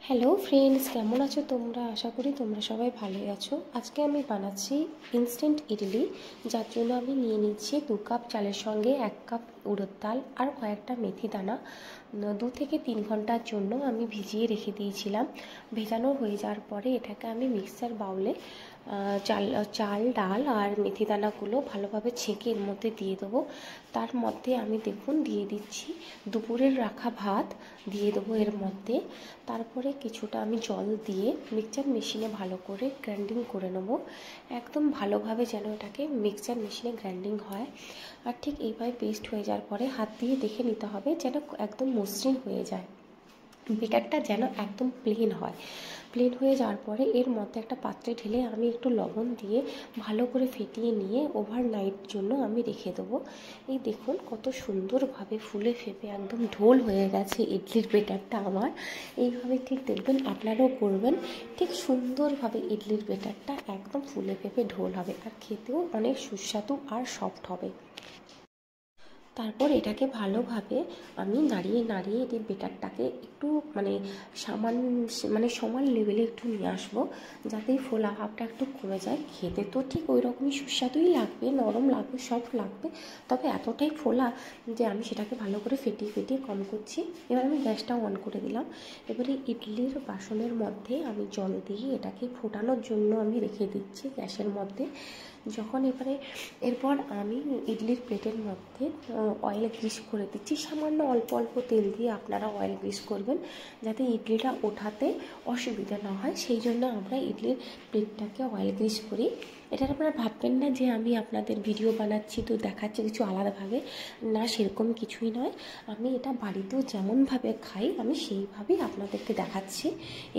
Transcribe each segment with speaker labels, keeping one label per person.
Speaker 1: Hello friends, কেমন আছো তোমরা? আশা করি তোমরা সবাই ভালোই আছো। আজকে আমি বানাচ্ছি ইনস্ট্যান্ট ইডলি, যার জন্য আমি নিয়ে নিচ্ছি 2 কাপ চালের সঙ্গে 1 কাপ উড়দ ডাল আর কয়েকটা মেথি দানা। 2 থেকে 3 ঘন্টার জন্য আমি ভিজিয়ে রেখে দিয়েছিলাম। ভেজানো হয়ে যাওয়ার পরে এটাকে আমি মিক্সার বাউলে চাল ডাল আর মেথি দানাগুলো ভালোভাবে ছেঁকে এর মধ্যে দিয়ে দেবো। তার মধ্যে আমি দেখুন দিয়ে দিচ্ছি দুপুরের রাখা ভাত দিয়ে দেবো এর মধ্যে। তারপরে কিছুটা আমি জল দিয়ে মিক্সচার মেশিনে ভালো করে গ্রাইন্ডিং করে নেবো, একদম ভালোভাবে যেন এটাকে মিক্সচার মেশিনে গ্রাইন্ডিং হয়। আর ঠিক এইভাবে পেস্ট হয়ে যাওয়ার পরে হাত দিয়ে দেখে নিতে হবে যেন একদম মসৃণ হয়ে যায়, বেটারটা যেন একদম প্লেন হয়। প্লেন হয়ে যাওয়ার পরে এর মধ্যে একটা পাত্রে ঢেলে আমি একটু লবণ দিয়ে ভালো করে ফেটিয়ে নিয়ে ওভারনাইট জন্য আমি রেখে দেবো। এই দেখুন কত সুন্দরভাবে ফুলে ফেপে একদম ঢোল হয়ে গেছে ইডলির বেটারটা আমার। এইভাবে ঠিক দেখবেন আপনারাও করবেন, ঠিক সুন্দরভাবে ইডলির বেটারটা একদম ফুলে ফেপে ঢোল হবে আর খেতেও অনেক সুস্বাদু আর সফট হবে। তারপর এটাকে ভালোভাবে আমি নাড়িয়ে নাড়িয়ে এটির বেটারটাকে একটু সমান লেভেলে একটু নিয়ে আসবো, যাতে ফোলা ভাবটা একটু কমে যায়। খেতে তো ঠিক ওই রকমই সুস্বাদুই লাগবে, নরম লাগবে, সফট লাগবে, তবে এতটাই ফোলা যে আমি সেটাকে ভালো করে ফেটিয়ে ফেটিয়ে কম করছি। এবার আমি গ্যাসটা অন করে দিলাম। এবারে ইডলির বাসনের মধ্যে আমি জল দিয়ে এটাকে ফোটানোর জন্য আমি রেখে দিচ্ছি গ্যাসের মধ্যে। যখন এরপর আমি ইডলির প্লেটের মধ্যে অয়েল গ্রিস করে দিচ্ছি, সামান্য অল্প অল্প তেল দিয়ে আপনারা অয়েল গ্রিস করবেন যাতে ইডলিটা ওঠাতে অসুবিধা না হয়। সেই জন্য আমরা ইডলির প্লেটটাকে অয়েল গ্রিস করি। এটা আপনারা ভাববেন না যে আমি আপনাদের ভিডিও বানাচ্ছি তো দেখাচ্ছি কিছু আলাদাভাবে, না, সেরকম কিছুই নয়। আমি এটা বাড়িতেও যেমনভাবে খাই আমি সেইভাবেই আপনাদেরকে দেখাচ্ছি।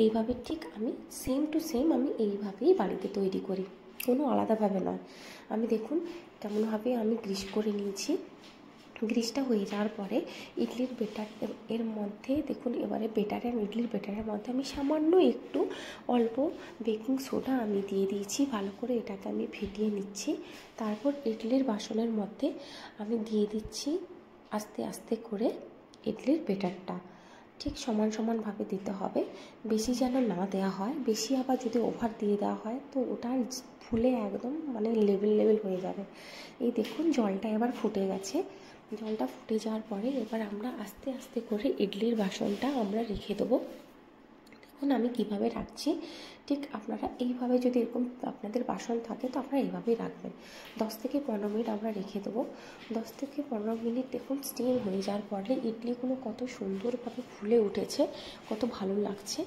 Speaker 1: এইভাবে ঠিক আমি সেম টু সেম আমি এইভাবেই বাড়িতে তৈরি করি, কোনো আলাদাভাবে নয়। আমি দেখুন কেমনভাবে আমি গ্রিস করে নিয়েছি। গ্রিসটা হয়ে যাওয়ার পরে ইডলির বেটার এর মধ্যে দেখুন, এবারে ইডলির বেটারের মধ্যে আমি সামান্য একটু অল্প বেকিং সোডা আমি দিয়ে দিয়েছি। ভালো করে এটাকে আমি ফেটিয়ে নিচ্ছি। তারপর ইডলির বাসনের মধ্যে আমি দিয়ে দিচ্ছি আস্তে আস্তে করে ইডলির বেটারটা। ঠিক সমান সমানভাবে দিতে হবে, বেশি যেন না দেওয়া হয়। বেশি আবার যদি ওভার দিয়ে দেওয়া হয় তো ওটা ফুলে একদম লেভেল হয়ে যাবে। এই দেখুন জলটা এবার ফুটে গেছে। জলটা ফুটে যাওয়ার পরে এবার আমরা আস্তে আস্তে করে ইডলির বাসনটা আমরা রেখে দেবো। দেখুন আমি কিভাবে রাখছি, ঠিক আপনারা এইভাবে যদি এরকম আপনাদের বাসন থাকে তো আপনারা এইভাবেই রাখবেন। 10 থেকে 15 মিনিট আমরা রেখে দেবো। 10 থেকে 15 মিনিট দেখুন স্টিম হয়ে যাওয়ার পরে ইডলিগুলো কত সুন্দরভাবে ফুলে উঠেছে, কত ভালো লাগছে।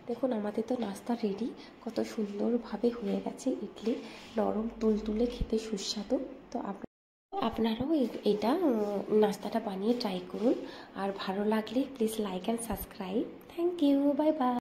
Speaker 1: দেখুন আমাদের তো নাস্তা রেডি, কত সুন্দরভাবে হয়ে গেছে ইডলি, নরম তুলতুলে, খেতে সুস্বাদু। তো আপনারাও এটা নাস্তাটা বানিয়ে ট্রাই করুন। আর ভালো লাগলে please like and subscribe. Thank you, bye by.